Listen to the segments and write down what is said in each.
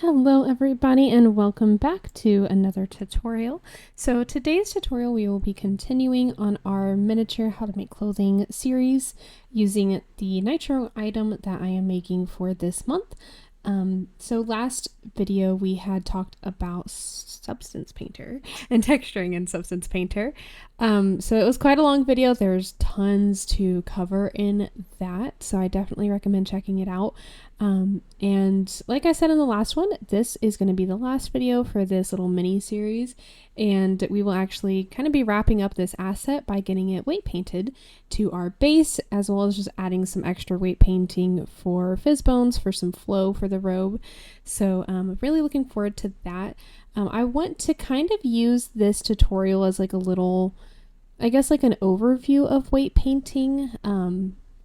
Hello everybody and welcome back to another tutorial. So today's tutorial we will be continuing on our miniature how to make clothing series using the nitro item that I am making for this month. So last video we had talked about Substance Painter and texturing in Substance Painter. So it was quite a long video. There's tons to cover in that, so I definitely recommend checking it out. And like I said in the last one, this is going to be the last video for this little mini series, and we will actually kind of be wrapping up this asset by getting it weight painted to our base, as well as just adding some extra weight painting for fizz bones for some flow for the robe. So really looking forward to that. I want to kind of use this tutorial as like a little, I guess like an overview of weight painting.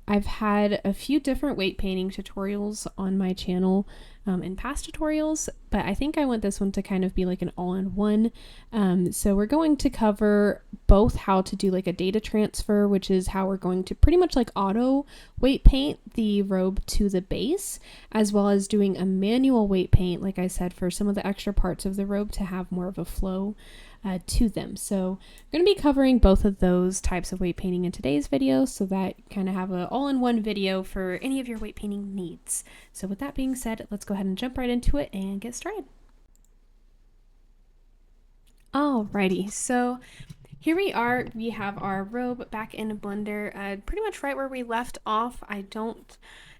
I've had a few different weight painting tutorials on my channel in past tutorials, but I think I want this one to kind of be like an all-in-one. So we're going to cover both how to do like a data transfer, which is how we're going to pretty much like auto weight paint the robe to the base, as well as doing a manual weight paint, like I said, for some of the extra parts of the robe to have more of a flow to them. So I'm going to be covering both of those types of weight painting in today's video, so that you kind of have an all-in-one video for any of your weight painting needs. So with that being said, let's go ahead and jump right into it and get started. Alrighty, so here we are. We have our robe back in Blender, pretty much right where we left off. I don't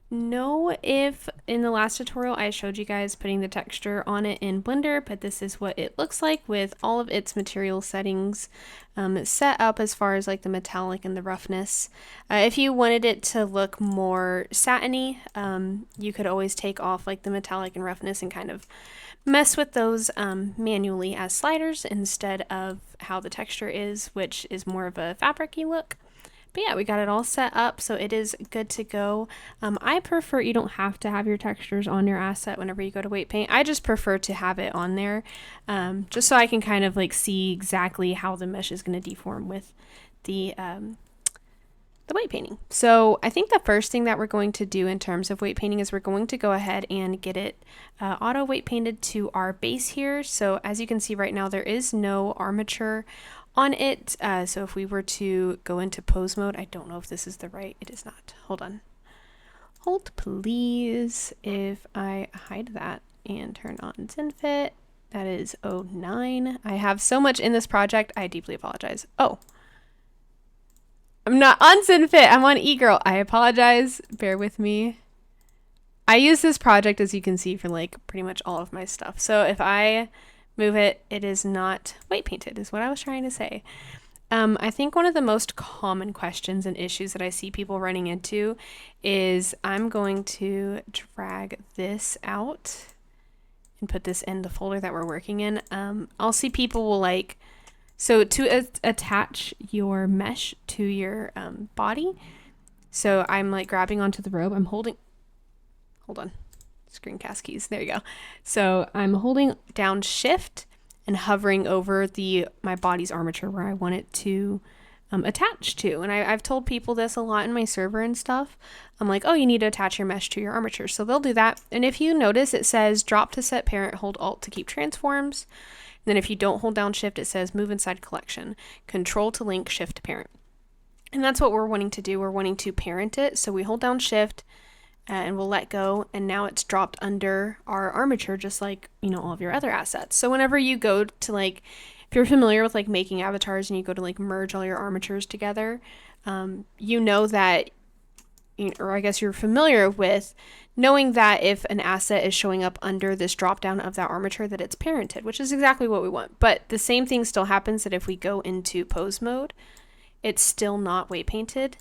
know if in the last tutorial I showed you guys putting the texture on it in Blender, but this is what it looks like with all of its material settings set up as far as like the metallic and the roughness. If you wanted it to look more satiny, you could always take off like the metallic and roughness and kind of mess with those manually as sliders instead of how the texture is, which is more of a fabric-y look. But yeah, we got it all set up, so it is good to go. I prefer, you don't have to have your textures on your asset whenever you go to weight paint. I just prefer to have it on there, just so I can kind of like see exactly how the mesh is going to deform with the weight painting. So I think the first thing that we're going to do in terms of weight painting is we're going to go ahead and get it auto weight painted to our base here. So as you can see right now, there is no armature on it. So if we were to go into pose mode, I don't know if this is the right, it is not. Hold on. Hold please. If I hide that and turn on ZenFit, that is 09. I have so much in this project, I deeply apologize. Oh, I'm not on ZenFit, I'm on eGirl. I apologize, bear with me. I use this project, as you can see, for like pretty much all of my stuff. So if I move it, it is not weight painted, is what I was trying to say. I think one of the most common questions and issues that I see people running into is, I'm going to drag this out and put this in the folder that we're working in. I'll see people will like, so to attach your mesh to your body, so I'm like grabbing onto the robe, I'm holding, hold on, screencast keys, there you go. So I'm holding down shift and hovering over my body's armature where I want it to attach to. And I've told people this a lot in my server and stuff. I'm like, oh, you need to attach your mesh to your armature. So they'll do that. And if you notice, it says drop to set parent, hold alt to keep transforms. And then if you don't hold down shift, it says move inside collection, control to link, shift to parent. And that's what we're wanting to do. We're wanting to parent it. So we hold down shift, and we'll let go, and now it's dropped under our armature, just like, you know, all of your other assets. So whenever you go to like, if you're familiar with like making avatars and you go to like merge all your armatures together, you know that, or I guess you're familiar with knowing that if an asset is showing up under this drop down of that armature, that it's parented, which is exactly what we want. But the same thing still happens, that if we go into pose mode, it's still not weight painted.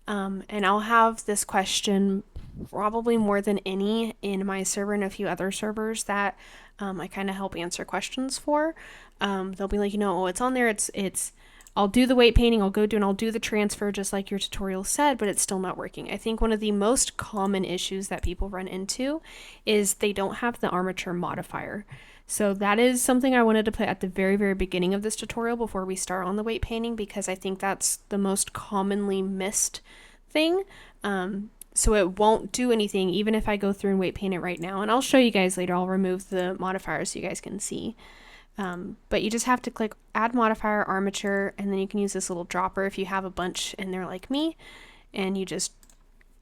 And I'll have this question probably more than any in my server and a few other servers that I kind of help answer questions for. They'll be like, you know, oh, it's on there, it's I'll do the weight painting, I'll go do and I'll do the transfer just like your tutorial said, but it's still not working. I think one of the most common issues that people run into is they don't have the armature modifier. So that is something I wanted to put at the very, very beginning of this tutorial before we start on the weight painting, because I think that's the most commonly missed thing. So it won't do anything even if I go through and weight paint it right now. And I'll show you guys later. I'll remove the modifiers so you guys can see. But you just have to click add modifier armature, and then you can use this little dropper if you have a bunch in there like me, and you just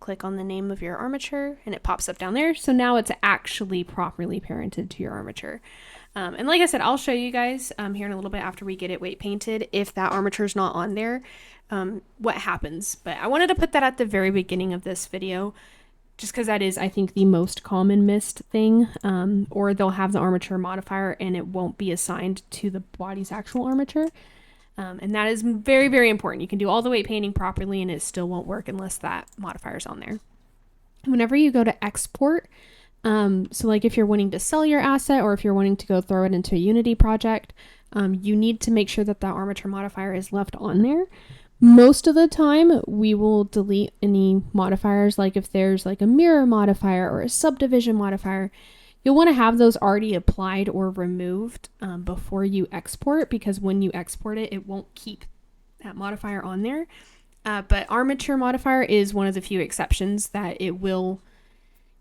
click on the name of your armature and it pops up down there. So now it's actually properly parented to your armature. And like I said, I'll show you guys here in a little bit after we get it weight painted, if that armature is not on there, what happens. But I wanted to put that at the very beginning of this video, just because that is, I think, the most common missed thing. Or they'll have the armature modifier and it won't be assigned to the body's actual armature. And that is very, very important. You can do all the weight painting properly and it still won't work unless that modifier is on there. Whenever you go to export, so like if you're wanting to sell your asset or if you're wanting to go throw it into a Unity project, you need to make sure that armature modifier is left on there. Most of the time we will delete any modifiers, like if there's like a mirror modifier or a subdivision modifier, you'll want to have those already applied or removed before you export, because when you export it, it won't keep that modifier on there. But armature modifier is one of the few exceptions that it will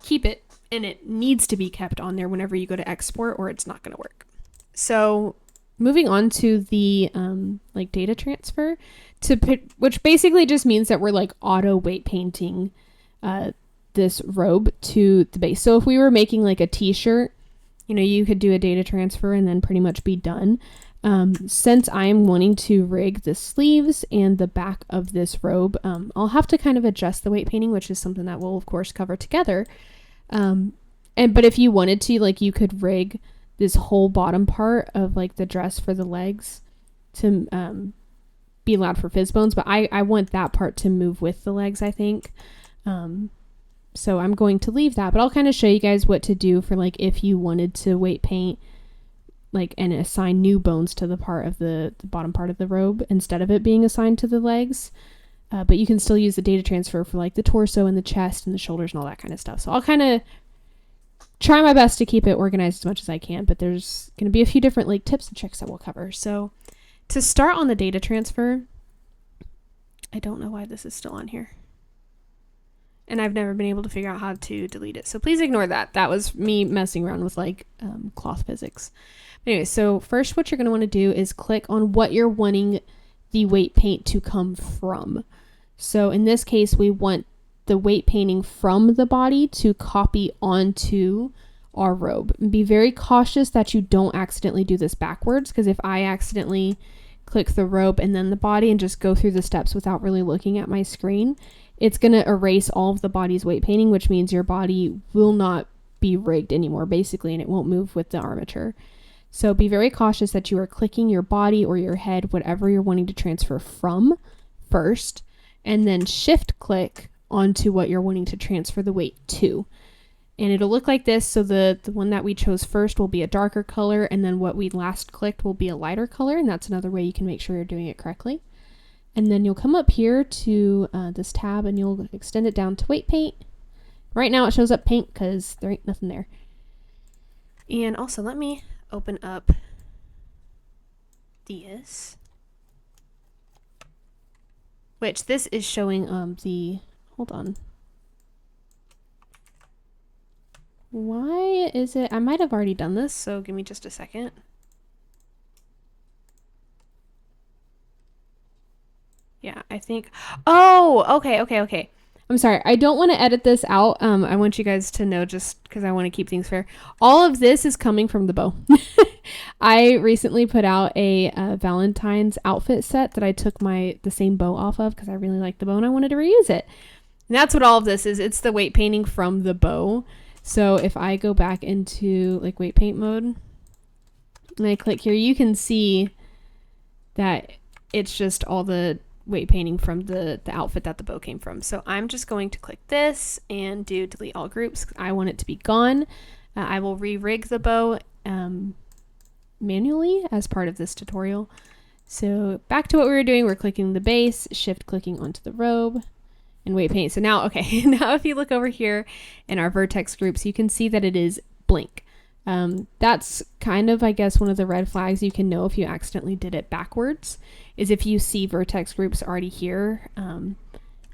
keep it, and it needs to be kept on there whenever you go to export or it's not going to work. So moving on to the like data transfer, which basically just means that we're like auto weight painting this robe to the base. So if we were making like a t-shirt, you know, you could do a data transfer and then pretty much be done. Since I'm wanting to rig the sleeves and the back of this robe, I'll have to kind of adjust the weight painting, which is something that we'll of course cover together. But if you wanted to, like, you could rig this whole bottom part of like the dress for the legs to be allowed for fizz bones, but I want that part to move with the legs, I think. So I'm going to leave that, but I'll kind of show you guys what to do for like if you wanted to weight paint like and assign new bones to the part of the bottom part of the robe instead of it being assigned to the legs. But you can still use the data transfer for like the torso and the chest and the shoulders and all that kind of stuff. So I'll kind of try my best to keep it organized as much as I can, but there's going to be a few different like tips and tricks that we'll cover. So to start on the data transfer, I don't know why this is still on here. And I've never been able to figure out how to delete it. So please ignore that. That was me messing around with like cloth physics. Anyway, so first what you're going to want to do is click on what you're wanting the weight paint to come from. So in this case, we want the weight painting from the body to copy onto our robe. And be very cautious that you don't accidentally do this backwards, because if I accidentally click the robe and then the body and just go through the steps without really looking at my screen, it's going to erase all of the body's weight painting, which means your body will not be rigged anymore, basically, and it won't move with the armature. So be very cautious that you are clicking your body or your head, whatever you're wanting to transfer from, first, and then shift click onto what you're wanting to transfer the weight to. And it'll look like this. So the one that we chose first will be a darker color, and then what we last clicked will be a lighter color, and that's another way you can make sure you're doing it correctly. And then you'll come up here to this tab and you'll extend it down to weight paint. Right now it shows up paint because there ain't nothing there. And also let me open up this, which this is showing hold on. Why is it? I might have already done this, so give me just a second. Yeah, I think. Oh, okay. I'm sorry. I don't want to edit this out. I want you guys to know, just because I want to keep things fair. All of this is coming from the bow. I recently put out a Valentine's outfit set that I took the same bow off of because I really liked the bow and I wanted to reuse it. And that's what all of this is. It's the weight painting from the bow. So if I go back into like weight paint mode and I click here, you can see that it's just all the weight painting from the outfit that the bow came from. So I'm just going to click this and do delete all groups. I want it to be gone. I will re-rig the bow manually as part of this tutorial. So back to what we were doing, we're clicking the base, shift clicking onto the robe, and weight paint. So now, okay, now if you look over here in our vertex groups, you can see that it is blank. That's kind of, I guess, one of the red flags you can know if you accidentally did it backwards, is if you see vertex groups already here, and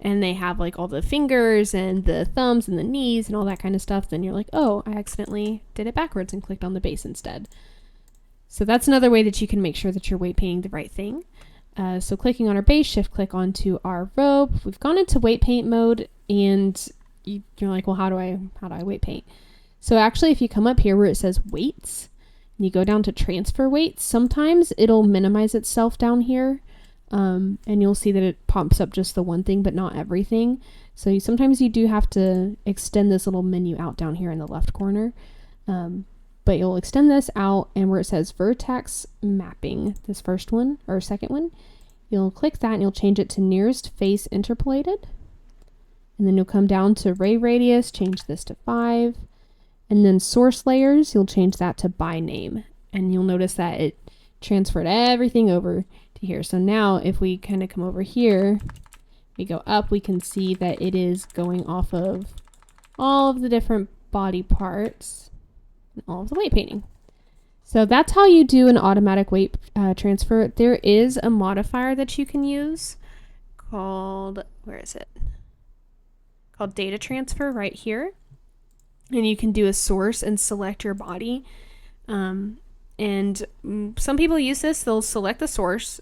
and they have like all the fingers and the thumbs and the knees and all that kind of stuff, then you're like, oh, I accidentally did it backwards and clicked on the base instead. So that's another way that you can make sure that you're weight painting the right thing. So clicking on our base, shift click onto our robe. We've gone into weight paint mode, and you're like, well, how do I weight paint? So actually, if you come up here where it says weights and you go down to transfer weights, sometimes it'll minimize itself down here. And you'll see that it pops up just the one thing, but not everything. So sometimes you do have to extend this little menu out down here in the left corner. But you'll extend this out, and where it says vertex mapping, this first one or second one, you'll click that and you'll change it to nearest face interpolated. And then you'll come down to ray radius, change this to 5. And then source layers, you'll change that to by name. And you'll notice that it transferred everything over to here. So now if we kind of come over here, we go up, we can see that it is going off of all of the different body parts and all of the weight painting. So that's how you do an automatic weight transfer. There is a modifier that you can use called, where is it? Called data transfer right here. And you can do a source and select your body. And some people use this. They'll select the source,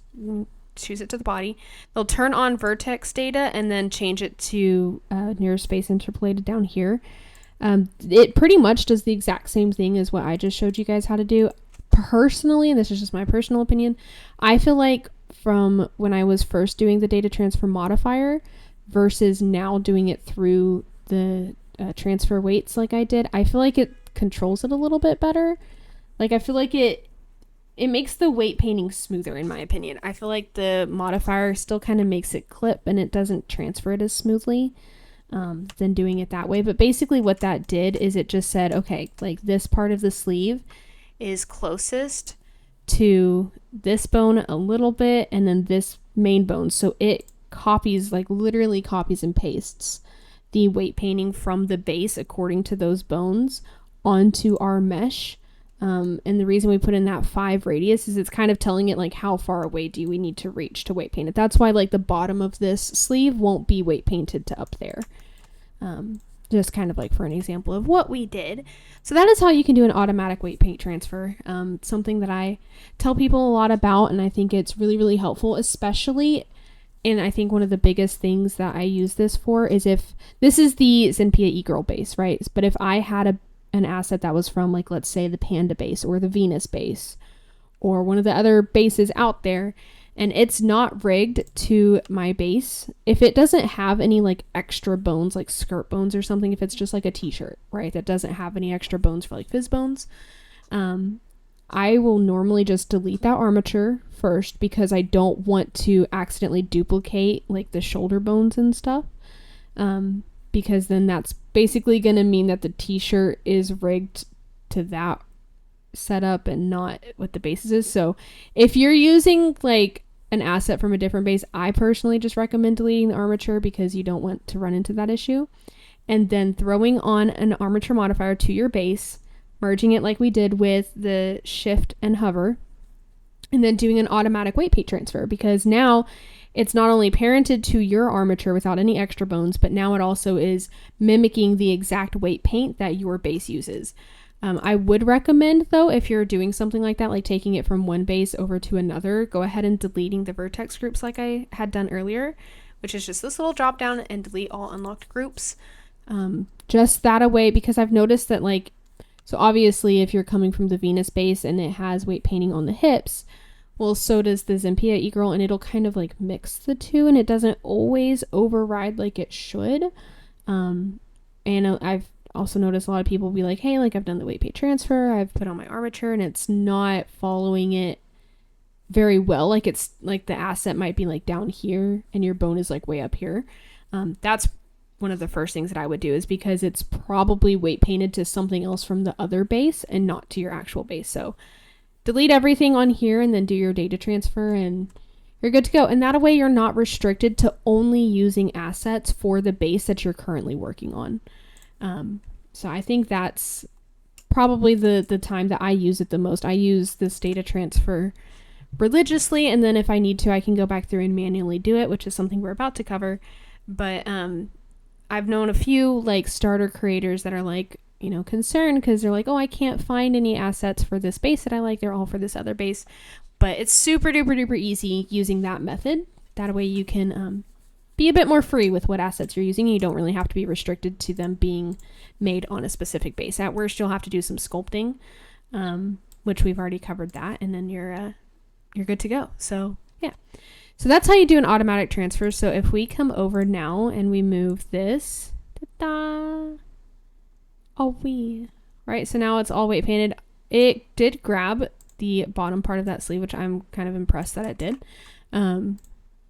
choose it to the body. They'll turn on vertex data and then change it to nearest face interpolated down here. It pretty much does the exact same thing as what I just showed you guys how to do. Personally, and this is just my personal opinion, I feel like from when I was first doing the data transfer modifier versus now doing it through the transfer weights like I did, I feel like it controls it a little bit better. Like, I feel like it makes the weight painting smoother, in my opinion. I feel like the modifier still kind of makes it clip and it doesn't transfer it as smoothly than doing it that way. But basically what that did is it just said, okay, like this part of the sleeve is closest to this bone a little bit and then this main bone. So it copies, like literally copies and pastes the weight painting from the base according to those bones onto our mesh. And the reason we put in that 5 radius is it's kind of telling it like how far away do we need to reach to weight paint it. That's why like the bottom of this sleeve won't be weight painted to up there. Just kind of like for an example of what we did. So that is how you can do an automatic weight paint transfer. Something that I tell people a lot about, and I think it's really, really helpful, especially, and I think one of the biggest things that I use this for is if this is the Zenpia e-girl base, right? But if I had an asset that was from, like, let's say the Panda base or the Venus base or one of the other bases out there, and it's not rigged to my base, if it doesn't have any like extra bones, like skirt bones or something, if it's just like a t-shirt, right, that doesn't have any extra bones for like fizz bones, I will normally just delete that armature first because I don't want to accidentally duplicate like the shoulder bones and stuff. Because then that's basically going to mean that the t-shirt is rigged to that setup and not what the bases is. So if you're using like an asset from a different base, I personally just recommend deleting the armature because you don't want to run into that issue. And then throwing on an armature modifier to your base, merging it like we did with the shift and hover, and then doing an automatic weight paint transfer, because now it's not only parented to your armature without any extra bones, but now it also is mimicking the exact weight paint that your base uses. I would recommend, though, if you're doing something like that, like taking it from one base over to another, go ahead and deleting the vertex groups like I had done earlier, which is just this little drop down and delete all unlocked groups. Just that away, because I've noticed that, like, so obviously if you're coming from the Venus base and it has weight painting on the hips, well, so does the Zenpia e-girl, and it'll kind of like mix the two, and it doesn't always override like it should. And I've also noticed a lot of people be like, hey, like I've done the weight paint transfer, I've put on my armature, and it's not following it very well. Like it's like the asset might be like down here and your bone is like way up here. That's one of the first things that I would do, is because it's probably weight painted to something else from the other base and not to your actual base. So delete everything on here and then do your data transfer and you're good to go. And that way you're not restricted to only using assets for the base that you're currently working on. So I think that's probably the time that I use it the most. I use this data transfer religiously, and then if I need to, I can go back through and manually do it, which is something we're about to cover. But I've known a few like starter creators that are like, you know, concerned because they're like, oh, I can't find any assets for this base that I like. They're all for this other base. But it's super duper duper easy using that method. That way you can be a bit more free with what assets you're using. You don't really have to be restricted to them being made on a specific base. At worst, you'll have to do some sculpting, which we've already covered that, and then you're good to go. So yeah. So that's how you do an automatic transfer. So if we come over now and we move this, ta-da, right? So now it's all weight painted. It did grab the bottom part of that sleeve, which I'm kind of impressed that it did.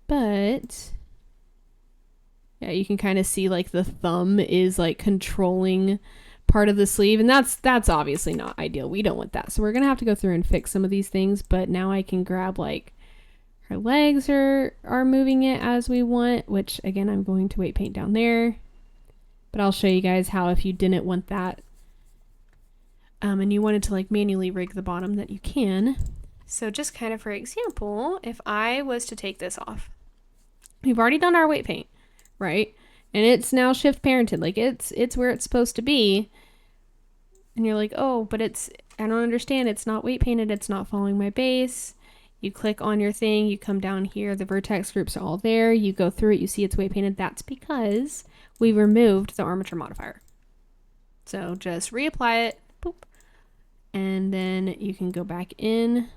But yeah, you can kind of see like the thumb is like controlling part of the sleeve, and that's obviously not ideal. We don't want that. So we're gonna have to go through and fix some of these things. But now I can grab like her legs are moving it as we want, which again, I'm going to weight paint down there. But I'll show you guys how if you didn't want that and you wanted to like manually rig the bottom, that you can. So just kind of for example, if I was to take this off, we've already done our weight paint, right? And it's now shift parented, like it's where it's supposed to be. And you're like, oh, but I don't understand. It's not weight painted. It's not following my base. You click on your thing, you come down here, the vertex groups are all there, you go through it, you see it's weight painted. That's because we removed the armature modifier. So just reapply it, boop, and then you can go back in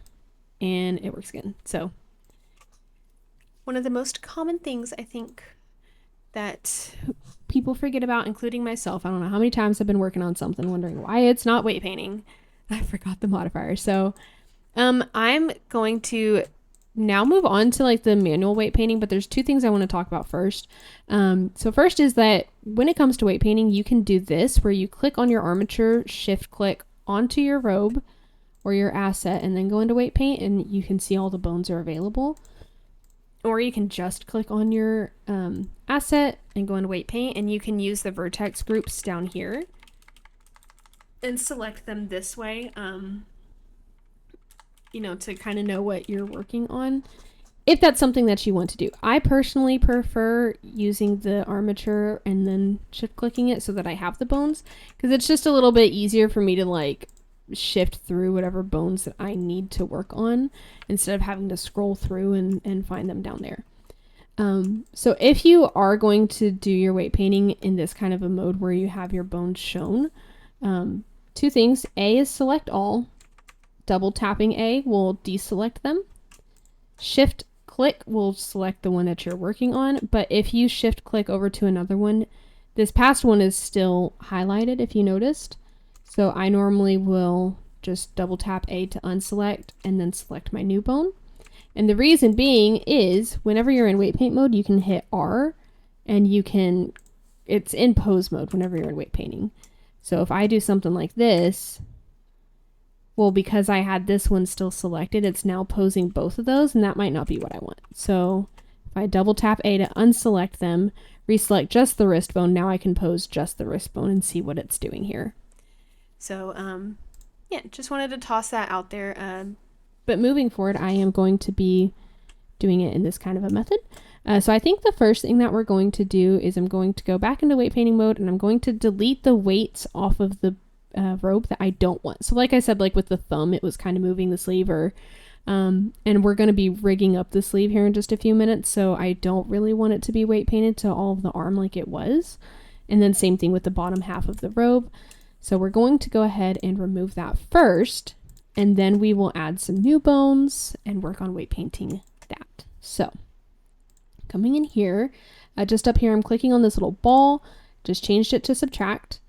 and it works again. So one of the most common things I think that people forget about, including myself, I don't know how many times I've been working on something wondering why it's not weight painting. I forgot the modifier. So I'm going to now move on to like the manual weight painting, but there's two things I want to talk about first. So first is that when it comes to weight painting, you can do this where you click on your armature, shift click onto your robe or your asset, and then go into weight paint, and you can see all the bones are available. Or you can just click on your asset and go into weight paint, and you can use the vertex groups down here and select them this way. You know, to kind of know what you're working on, if that's something that you want to do. I personally prefer using the armature and then shift clicking it so that I have the bones, because it's just a little bit easier for me to like shift through whatever bones that I need to work on instead of having to scroll through and find them down there. So if you are going to do your weight painting in this kind of a mode where you have your bones shown, two things. A is select all. Double tapping A will deselect them. Shift click will select the one that you're working on, but if you shift click over to another one, this past one is still highlighted if you noticed. So I normally will just double tap A to unselect and then select my new bone. And the reason being is whenever you're in weight paint mode, you can hit R and it's in pose mode whenever you're in weight painting. So if I do something like this, well, because I had this one still selected, it's now posing both of those, and that might not be what I want. So if I double tap A to unselect them, reselect just the wrist bone, now I can pose just the wrist bone and see what it's doing here. So, yeah, just wanted to toss that out there. But moving forward, I am going to be doing it in this kind of a method. So I think the first thing that we're going to do is I'm going to go back into weight painting mode, and I'm going to delete the weights off of the robe that I don't want. So like I said, like with the thumb, it was kind of moving the sleeve, and we're going to be rigging up the sleeve here in just a few minutes. So I don't really want it to be weight painted to all of the arm like it was. And then same thing with the bottom half of the robe. So we're going to go ahead and remove that first, and then we will add some new bones and work on weight painting that. So coming in here, just up here, I'm clicking on this little ball, just changed it to subtract.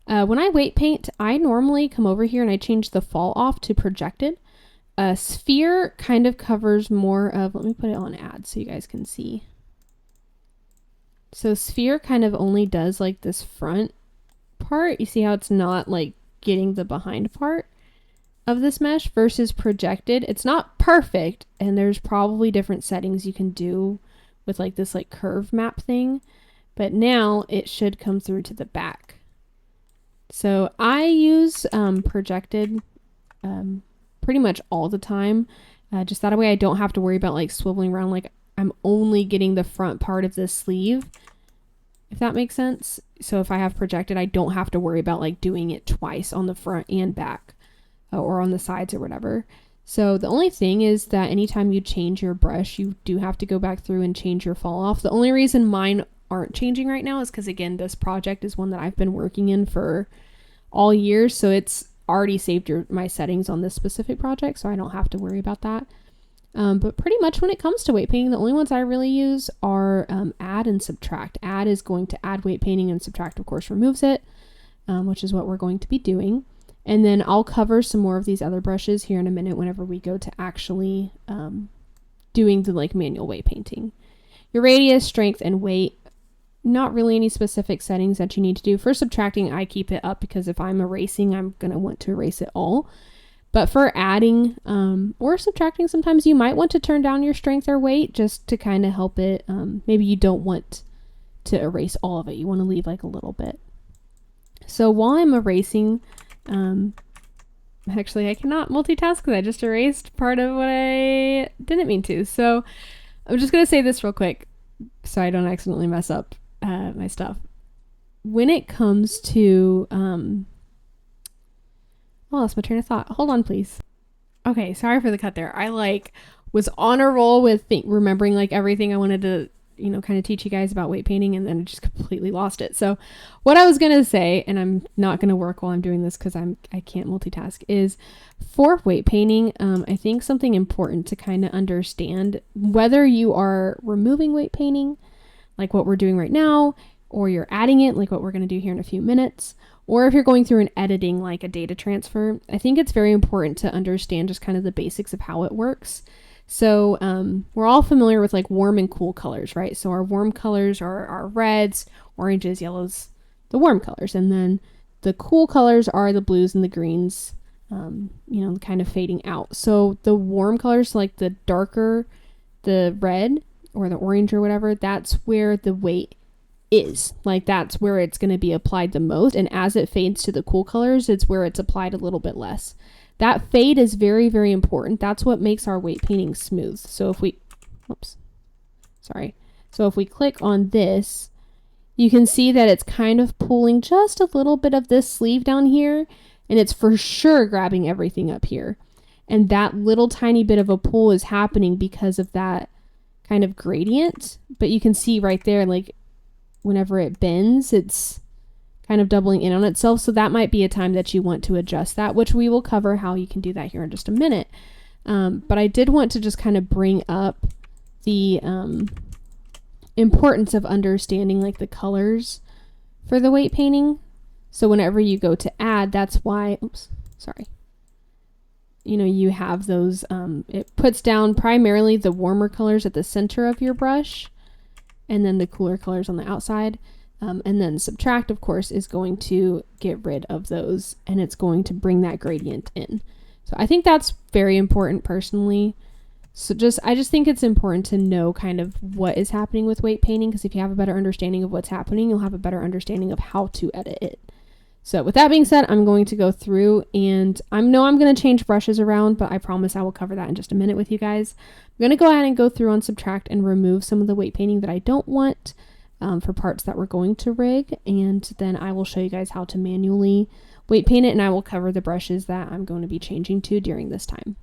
When I weight paint, I normally come over here and I change the fall off to projected. Sphere kind of covers more of, let me put it on add so you guys can see. So sphere kind of only does like this front part. You see how it's not like getting the behind part of this mesh versus projected. It's not perfect, and there's probably different settings you can do with like this like curve map thing, but now it should come through to the back. So I use projected pretty much all the time, just that way I don't have to worry about like swiveling around, like I'm only getting the front part of this sleeve if that makes sense. So if I have projected, I don't have to worry about like doing it twice on the front and back, or on the sides or whatever. So the only thing is that anytime you change your brush, you do have to go back through and change your fall off. The only reason mine aren't changing right now is because, again, this project is one that I've been working in for all year. So it's already saved my settings on this specific project, so I don't have to worry about that. But pretty much when it comes to weight painting, the only ones I really use are add and subtract. Add is going to add weight painting, and subtract, of course, removes it, which is what we're going to be doing. And then I'll cover some more of these other brushes here in a minute whenever we go to actually doing the like manual weight painting. Your radius, strength, and weight, not really any specific settings that you need to do. For subtracting, I keep it up because if I'm erasing, I'm going to want to erase it all. But for adding or subtracting, sometimes you might want to turn down your strength or weight just to kind of help it. Maybe you don't want to erase all of it. You want to leave like a little bit. So while I'm erasing, actually I cannot multitask because I just erased part of what I didn't mean to. So I'm just going to say this real quick so I don't accidentally mess up my stuff. When it comes to, I lost my train of thought. Hold on, please. Okay, sorry for the cut there. I like was on a roll with remembering like everything I wanted to, kind of teach you guys about weight painting, and then I just completely lost it. So what I was going to say, and I'm not going to work while I'm doing this because I can't multitask, is for weight painting, I think something important to kind of understand, whether you are removing weight painting, like what we're doing right now, or you're adding it, like what we're going to do here in a few minutes, or if you're going through and editing like a data transfer, I think it's very important to understand just kind of the basics of how it works. So we're all familiar with like warm and cool colors, right? So our warm colors are our reds, oranges, yellows, the warm colors. And then the cool colors are the blues and the greens, kind of fading out. So the warm colors, like the darker, the red or the orange or whatever, that's where the weight is. Like that's where it's going to be applied the most. And as it fades to the cool colors, it's where it's applied a little bit less. That fade is very, very important. That's what makes our weight painting smooth. So if we, So if we click on this, you can see that it's kind of pulling just a little bit of this sleeve down here, and it's for sure grabbing everything up here. And that little tiny bit of a pull is happening because of that kind of gradient. But you can see right there, like whenever it bends, it's kind of doubling in on itself. So that might be a time that you want to adjust that, which we will cover how you can do that here in just a minute. But I did want to just kind of bring up the importance of understanding like the colors for the weight painting. So whenever you go to add, that's why, you have those, it puts down primarily the warmer colors at the center of your brush and then the cooler colors on the outside. And then subtract, of course, is going to get rid of those, and it's going to bring that gradient in. So I think that's very important personally. So I just think it's important to know kind of what is happening with weight painting, because if you have a better understanding of what's happening, you'll have a better understanding of how to edit it. So with that being said, I'm going to go through, and I know I'm going to change brushes around, but I promise I will cover that in just a minute with you guys. I'm going to go ahead and go through on subtract and remove some of the weight painting that I don't want. For parts that we're going to rig, and then I will show you guys how to manually weight paint it, and I will cover the brushes that I'm going to be changing to during this time.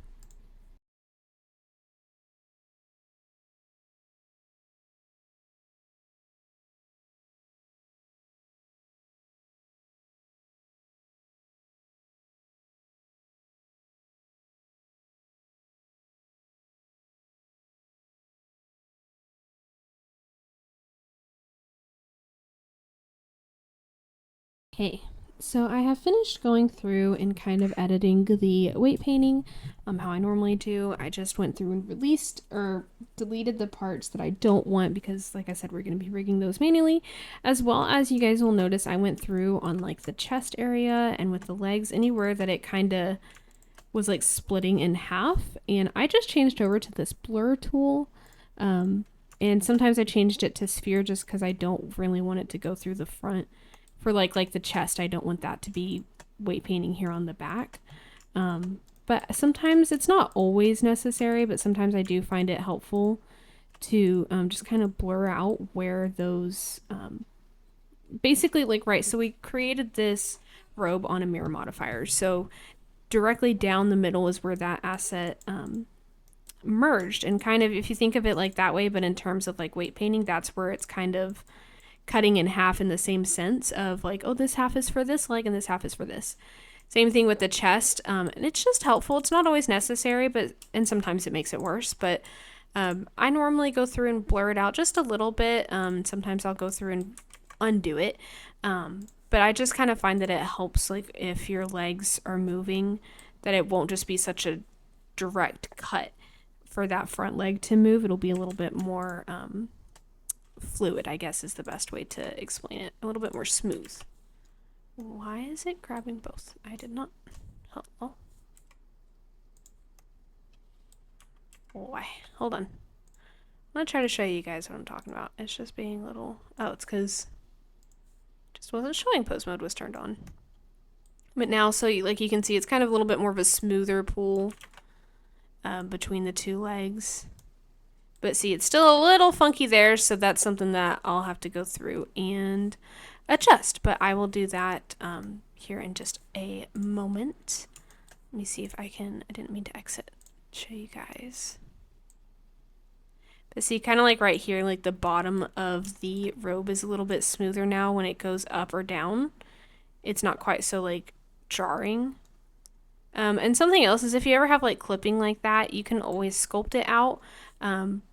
Okay, so I have finished going through and kind of editing the weight painting how I normally do. I just went through and released or deleted the parts that I don't want because, like I said, we're going to be rigging those manually. As well as you guys will notice, I went through on like the chest area and with the legs, anywhere that it kind of was like splitting in half. And I just changed over to this blur tool. And sometimes I changed it to sphere just because I don't really want it to go through the front. For like the chest, I don't want that to be weight painting here on the back. But sometimes it's not always necessary, but sometimes I do find it helpful to just kind of blur out where those basically like, right, so we created this robe on a mirror modifier. So directly down the middle is where that asset merged, and kind of if you think of it like that way, but in terms of like weight painting, that's where it's kind of cutting in half in the same sense of like, oh, this half is for this leg and this half is for this. Same thing with the chest, and it's just helpful. It's not always necessary, but and sometimes it makes it worse. But I normally go through and blur it out just a little bit. Sometimes I'll go through and undo it. But I just kind of find that it helps, like if your legs are moving, that it won't just be such a direct cut for that front leg to move. It'll be a little bit more fluid, I guess is the best way to explain it. A little bit more smooth. Why is it grabbing both? I did not. Hello. Why? Hold on. I'm gonna try to show you guys what I'm talking about. It's just being a little. Oh, it's because just wasn't showing pose mode was turned on. But now, so like you can see, it's kind of a little bit more of a smoother pull between the two legs. But see, it's still a little funky there, so that's something that I'll have to go through and adjust. But I will do that here in just a moment. Let me see if I can. I didn't mean to exit. Show you guys. But see, kind of like right here, like the bottom of the robe is a little bit smoother now when it goes up or down. It's not quite so like jarring. And something else is if you ever have like clipping like that, you can always sculpt it out.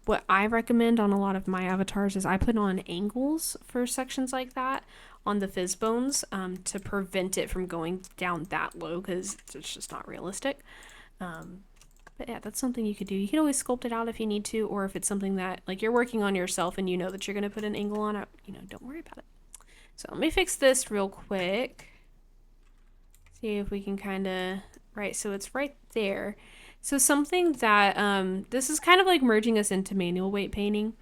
What I recommend on a lot of my avatars is I put on angles for sections like that on the fizz bones to prevent it from going down that low, because it's just not realistic. But yeah, that's something you could do. You can always sculpt it out if you need to, or if it's something that like you're working on yourself and you know that you're going to put an angle on it, don't worry about it. So let me fix this real quick. See if we can kind of, right, so it's right there. So something that, this is kind of like merging us into manual weight painting.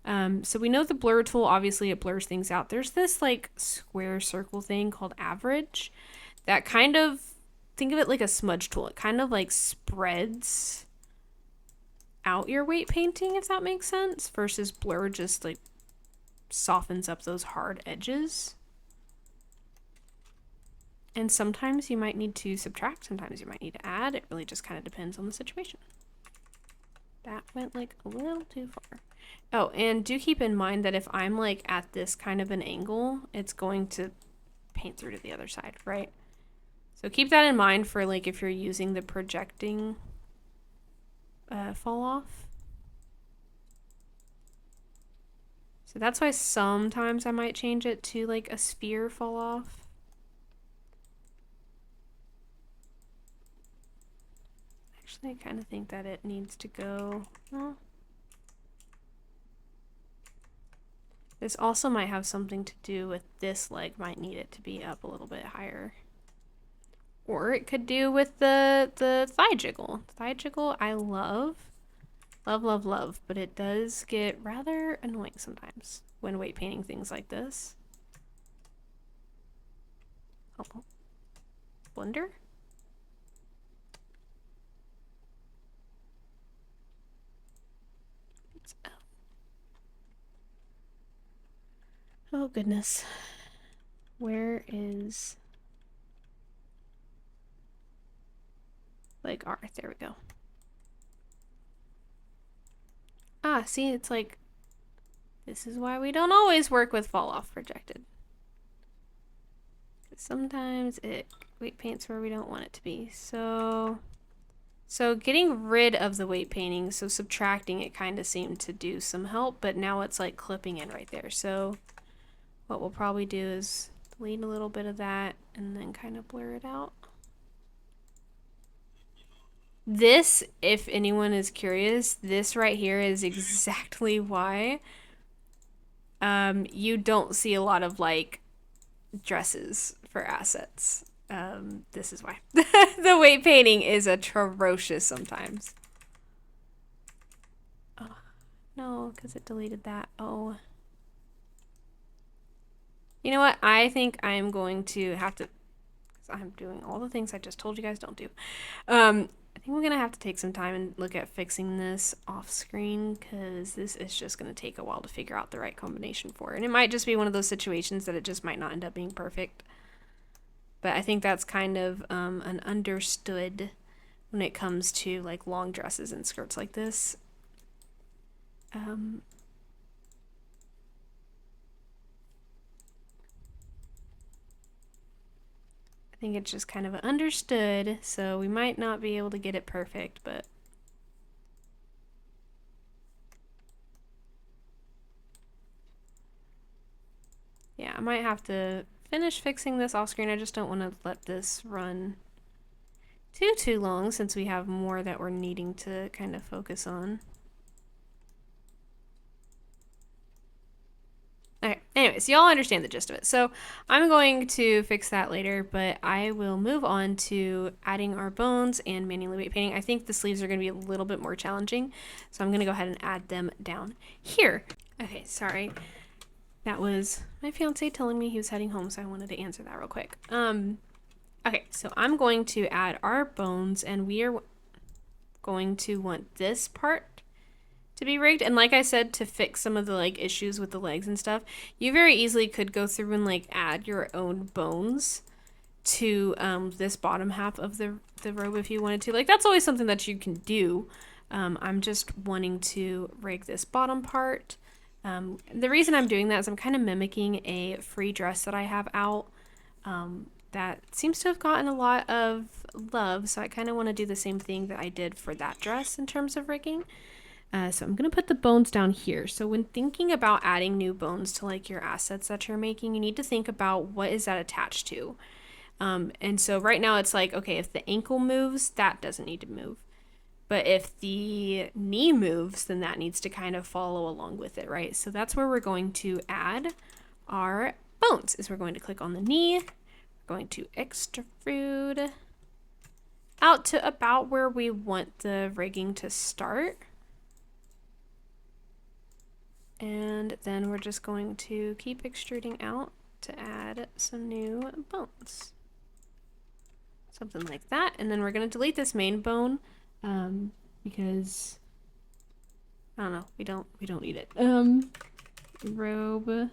So we know the blur tool, obviously it blurs things out. There's this like square circle thing called average that kind of, think of it like a smudge tool. It kind of like spreads out your weight painting, if that makes sense, versus blur just like softens up those hard edges. And sometimes you might need to subtract, sometimes you might need to add. It really just kind of depends on the situation. That went like a little too far. Oh, and do keep in mind that if I'm like at this kind of an angle, it's going to paint through to the other side, right? So keep that in mind for like if you're using the projecting fall off. So that's why sometimes I might change it to like a sphere fall off. Actually, I kind of think that it needs to go, well, this also might have something to do with this leg, might need it to be up a little bit higher. Or it could do with the thigh jiggle. Thigh jiggle I love, but it does get rather annoying sometimes when weight painting things like this. Oh, blender? Oh goodness. Where is like R? There we go. Ah, see, it's like, this is why we don't always work with fall off projected. Sometimes it weight paints where we don't want it to be. So getting rid of the weight painting, so subtracting it kind of seemed to do some help, but now it's like clipping in right there. So what we'll probably do is delete a little bit of that and then kind of blur it out. This, if anyone is curious, this right here is exactly why you don't see a lot of like dresses for assets. This is why. The weight painting is atrocious sometimes. Oh, no, because it deleted that. Oh. You know what? I think I'm going to have to, because I'm doing all the things I just told you guys don't do. I think I'm gonna have to take some time and look at fixing this off screen, because this is just gonna take a while to figure out the right combination for. And it might just be one of those situations that it just might not end up being perfect. But I think that's kind of an understood when it comes to like long dresses and skirts like this. I think it's just kind of understood, so we might not be able to get it perfect, but yeah, I might have to finish fixing this off screen. I just don't want to let this run too long, since we have more that we're needing to kind of focus on. Okay, anyways, y'all understand the gist of it. So I'm going to fix that later, but I will move on to adding our bones and manually weight painting. I think the sleeves are going to be a little bit more challenging, so I'm going to go ahead and add them down here. Okay, sorry. That was my fiance telling me he was heading home, so I wanted to answer that real quick. Okay, so I'm going to add our bones, and we are going to want this part to be rigged. And like I said, to fix some of the like issues with the legs and stuff, you very easily could go through and like add your own bones to this bottom half of the robe if you wanted to. Like, that's always something that you can do. I'm just wanting to rig this bottom part. The reason I'm doing that is I'm kind of mimicking a free dress that I have out that seems to have gotten a lot of love, so I kind of want to do the same thing that I did for that dress in terms of rigging. So I'm going to put the bones down here. So when thinking about adding new bones to like your assets that you're making, you need to think about what is that attached to. And so right now it's like, okay, if the ankle moves, that doesn't need to move. But if the knee moves, then that needs to kind of follow along with it, right? So that's where we're going to add our bones, is we're going to click on the knee, we're going to extrude out to about where we want the rigging to start. And then we're just going to keep extruding out to add some new bones. Something like that. And then we're going to delete this main bone because I don't know, we don't need it. Robe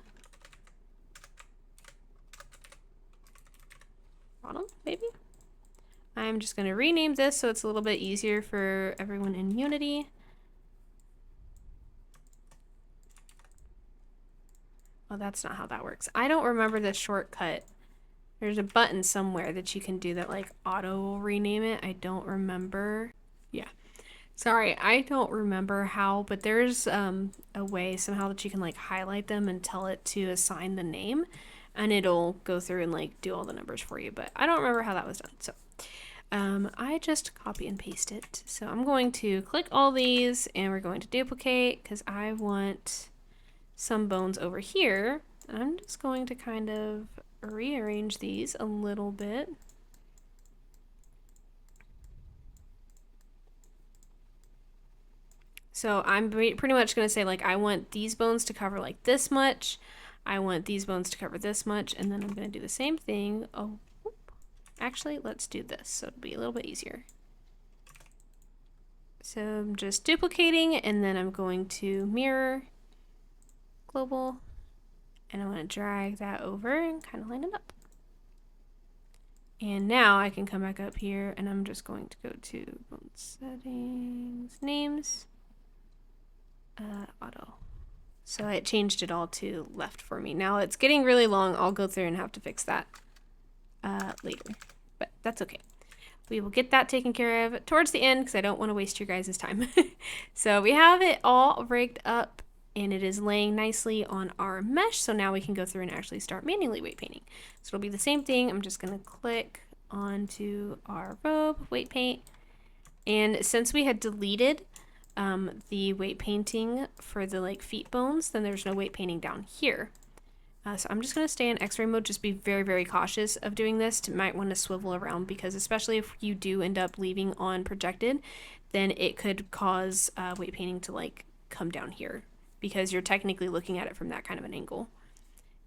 bottom, maybe? I'm just going to rename this so it's a little bit easier for everyone in Unity. Oh, that's not how that works. I don't remember the shortcut. There's a button somewhere that you can do that like auto rename it. I don't remember. Yeah. Sorry, I don't remember how, but there's a way somehow that you can like highlight them and tell it to assign the name, and it'll go through and like do all the numbers for you, but I don't remember how that was done. So I just copy and paste it. So I'm going to click all these and we're going to duplicate because I want some bones over here. I'm just going to kind of rearrange these a little bit. So I'm pretty much going to say like I want these bones to cover like this much. I want these bones to cover this much, and then I'm going to do the same thing. Oh, actually, let's do this so it'll be a little bit easier. So I'm just duplicating, and then I'm going to mirror global, and I'm going to drag that over and kind of line it up. And now I can come back up here, and I'm just going to go to bone settings, names, auto. So it changed it all to left for me. Now it's getting really long. I'll go through and have to fix that later, but that's okay. We will get that taken care of towards the end because I don't want to waste your guys' time. So we have it all rigged up and it is laying nicely on our mesh. So now we can go through and actually start manually weight painting. So it'll be the same thing. I'm just going to click onto our robe, weight paint. And since we had deleted the weight painting for the like feet bones, then there's no weight painting down here. So I'm just going to stay in x-ray mode. Just be very, very cautious of doing this. You might want to swivel around because especially if you do end up leaving on projected, then it could cause weight painting to like come down here because you're technically looking at it from that kind of an angle.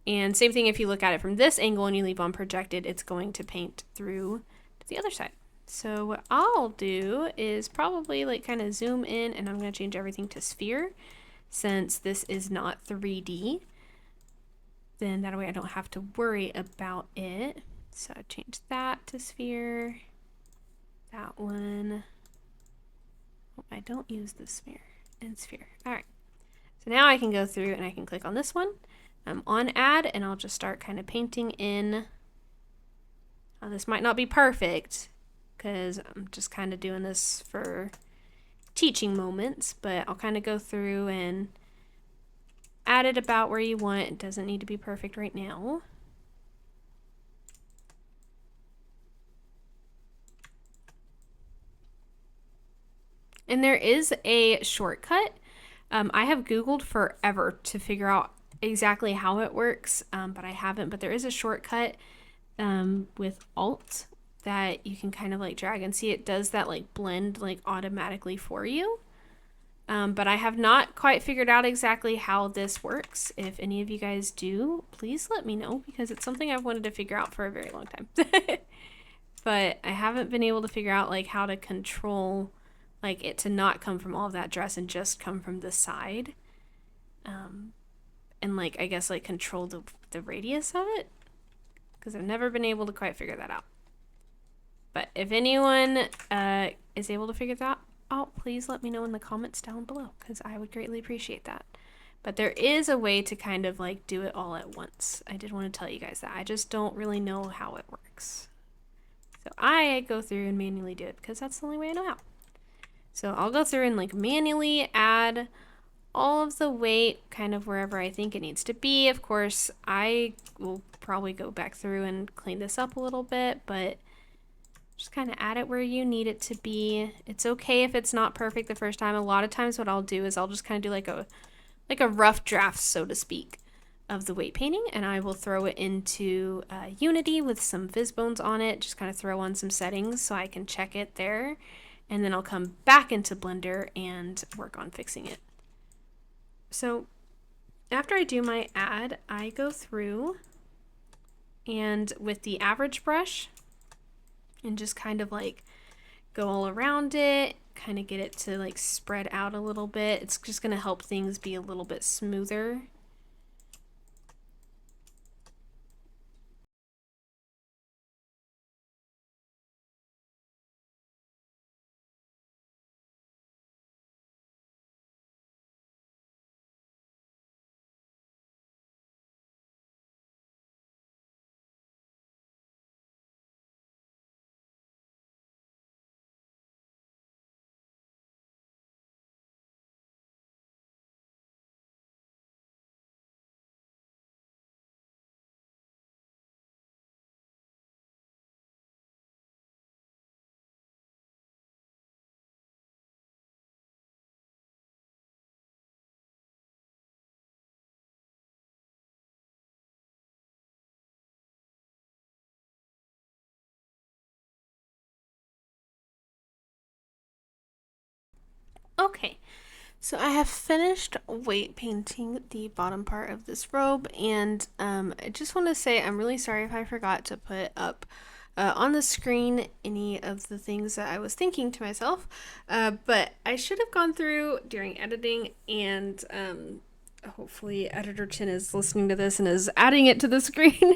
And same thing if you look at it from this angle and you leave on projected, it's going to paint through to the other side. So what I'll do is probably like kind of zoom in, and I'm going to change everything to sphere since this is not 3D. Then that way I don't have to worry about it. So I change that to sphere. That one. Oh, I don't use the sphere and sphere. All right. So now I can go through and I can click on this one. I'm on add, and I'll just start kind of painting in. Now, this might not be perfect because I'm just kind of doing this for teaching moments, but I'll kind of go through and add it about where you want. It doesn't need to be perfect right now. And there is a shortcut. I have Googled forever to figure out exactly how it works, but I haven't. But there is a shortcut with Alt that you can kind of like drag and see. It does that like blend like automatically for you. But I have not quite figured out exactly how this works. If any of you guys do, please let me know, because it's something I've wanted to figure out for a very long time. But I haven't been able to figure out like how to control like it to not come from all of that dress and just come from the side. And like, I guess like control the radius of it, because I've never been able to quite figure that out. But if anyone is able to figure that out, please let me know in the comments down below, because I would greatly appreciate that. But there is a way to kind of like do it all at once. I did want to tell you guys that. I just don't really know how it works. So I go through and manually do it because that's the only way I know how. So I'll go through and like manually add all of the weight kind of wherever I think it needs to be. Of course, I will probably go back through and clean this up a little bit, but just kind of add it where you need it to be. It's okay if it's not perfect the first time. A lot of times what I'll do is I'll just kind of do like a rough draft, so to speak, of the weight painting, and I will throw it into Unity with some Visbones on it, just kind of throw on some settings so I can check it there, and then I'll come back into Blender and work on fixing it. So after I do my add, I go through and with the average brush and just kind of like go all around it, kind of get it to like spread out a little bit. It's just going to help things be a little bit smoother. Okay, so I have finished weight painting the bottom part of this robe, and I just want to say I'm really sorry if I forgot to put up on the screen any of the things that I was thinking to myself, but I should have gone through during editing, and hopefully Editor Chin is listening to this and is adding it to the screen.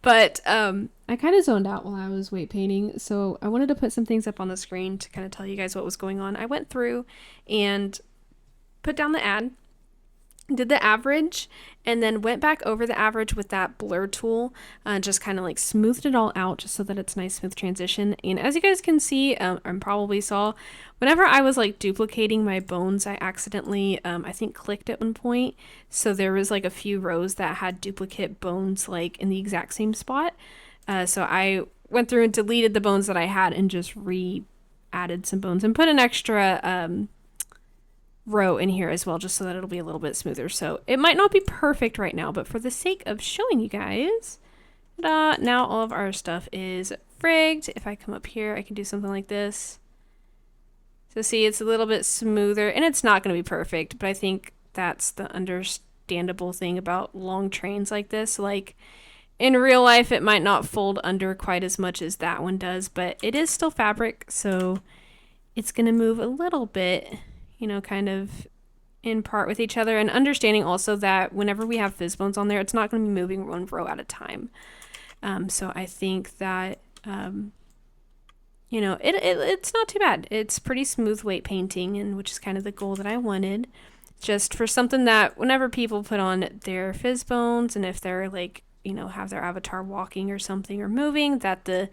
But I kind of zoned out while I was weight painting, so I wanted to put some things up on the screen to kind of tell you guys what was going on. I went through and put down the add, did the average, and then went back over the average with that blur tool, just kind of like smoothed it all out just so that it's nice smooth transition. And as you guys can see, and probably saw, whenever I was like duplicating my bones, I accidentally I think clicked at one point, so there was like a few rows that had duplicate bones like in the exact same spot. So I went through and deleted the bones that I had and just re-added some bones and put an extra row in here as well, just so that it'll be a little bit smoother. So it might not be perfect right now, but for the sake of showing you guys, now all of our stuff is frigged. If I come up here, I can do something like this. So see, it's a little bit smoother, and it's not going to be perfect, but I think that's the understandable thing about long trains like this. Like, in real life, it might not fold under quite as much as that one does, but it is still fabric, so it's going to move a little bit, you know, kind of in part with each other, and understanding also that whenever we have fizz bones on there, it's not going to be moving one row at a time. So I think that, you know, it's not too bad. It's pretty smooth weight painting, and which is kind of the goal that I wanted. Just for something that whenever people put on their fizz bones, and if they're like, you know, have their avatar walking or something or moving, that the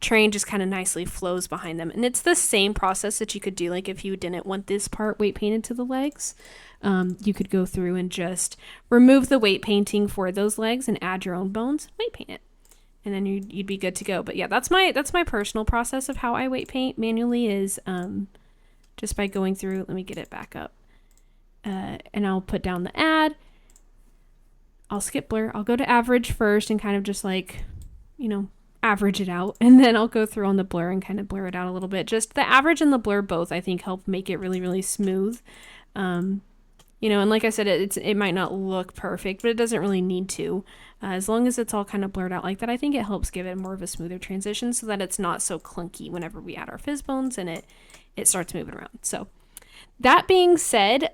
train just kind of nicely flows behind them. And it's the same process that you could do, like if you didn't want this part weight painted to the legs, you could go through and just remove the weight painting for those legs and add your own bones, weight paint it, and then you'd be good to go. But yeah, that's my personal process of how I weight paint manually is just by going through. Let me get it back up, and I'll put down the add. I'll skip blur. I'll go to average first and kind of just like, you know, average it out. And then I'll go through on the blur and kind of blur it out a little bit. Just the average and the blur both, I think, help make it really, really smooth. You know, and like I said, it might not look perfect, but it doesn't really need to. As long as it's all kind of blurred out like that, I think it helps give it more of a smoother transition so that it's not so clunky whenever we add our fizz bones and it starts moving around. So that being said,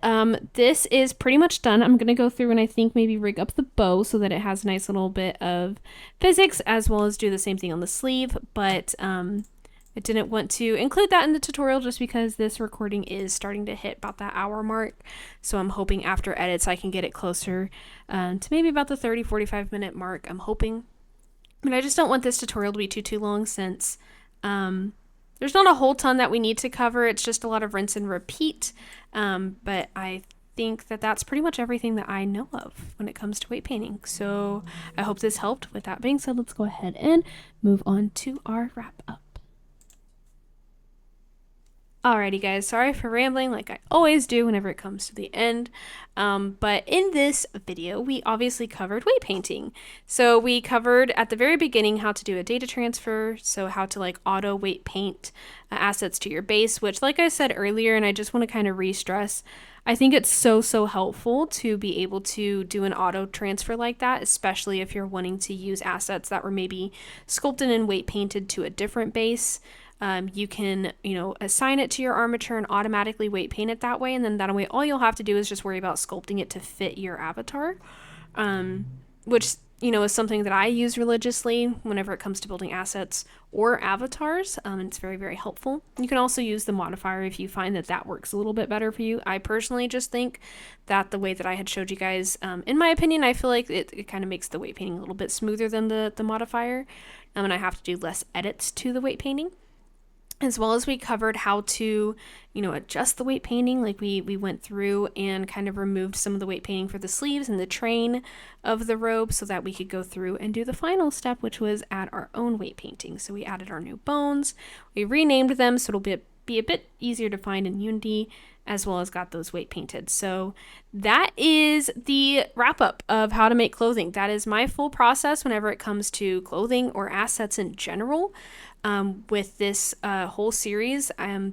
this is pretty much done. I'm going to go through and I think maybe rig up the bow so that it has a nice little bit of physics, as well as do the same thing on the sleeve. But I didn't want to include that in the tutorial just because this recording is starting to hit about that hour mark. So I'm hoping after edits I can get it closer to maybe about the 30-45 minute mark. I'm hoping. But I just don't want this tutorial to be too long, since there's not a whole ton that we need to cover. It's just a lot of rinse and repeat. But I think that that's pretty much everything that I know of when it comes to weight painting. So I hope this helped. With that being said, let's go ahead and move on to our wrap up. Alrighty guys, sorry for rambling like I always do whenever it comes to the end, but in this video we obviously covered weight painting. So we covered at the very beginning how to do a data transfer, so how to like auto weight paint assets to your base, which like I said earlier, and I just want to kind of re-stress, I think it's so helpful to be able to do an auto transfer like that, especially if you're wanting to use assets that were maybe sculpted and weight painted to a different base. You can, you know, assign it to your armature and automatically weight paint it that way. And then that way, all you'll have to do is just worry about sculpting it to fit your avatar, which, you know, is something that I use religiously whenever it comes to building assets or avatars. And it's very helpful. You can also use the modifier if you find that that works a little bit better for you. I personally just think that the way that I had showed you guys, in my opinion, I feel like it kind of makes the weight painting a little bit smoother than the modifier. And I have to do less edits to the weight painting. As well as we covered how to, you know, adjust the weight painting. Like we went through and kind of removed some of the weight painting for the sleeves and the train of the robe so that we could go through and do the final step, which was add our own weight painting. So we added our new bones, we renamed them so it'll be a bit easier to find in Unity, as well as got those weight painted. So that is the wrap up of how to make clothing. That is my full process whenever it comes to clothing or assets in general. With this whole series,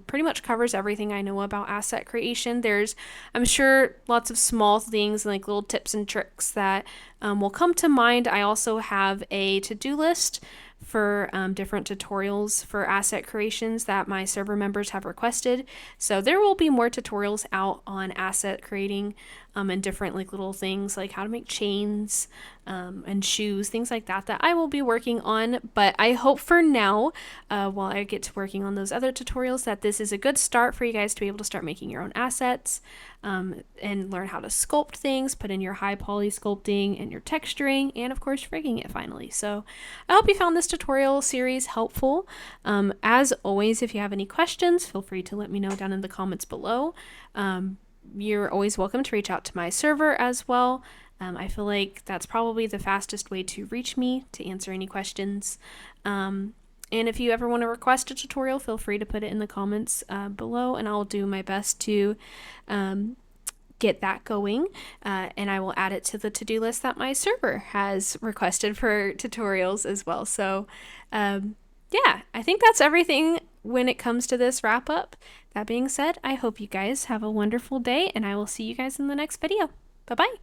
pretty much covers everything I know about asset creation. There's, I'm sure, lots of small things like little tips and tricks that will come to mind. I also have a to-do list for different tutorials for asset creations that my server members have requested. So there will be more tutorials out on asset creating and different like little things like how to make chains and shoes, things like that I will be working on. But I hope for now, while I get to working on those other tutorials, that this is a good start for you guys to be able to start making your own assets and learn how to sculpt things, put in your high poly sculpting and your texturing, and of course rigging it finally. So I hope you found this tutorial series helpful. As always, if you have any questions, feel free to let me know down in the comments below. You're always welcome to reach out to my server as well. I feel like that's probably the fastest way to reach me to answer any questions. And if you ever want to request a tutorial, feel free to put it in the comments below, and I'll do my best to get that going. And I will add it to the to-do list that my server has requested for tutorials as well. So yeah, I think that's everything when it comes to this wrap up. That being said, I hope you guys have a wonderful day, and I will see you guys in the next video. Bye-bye.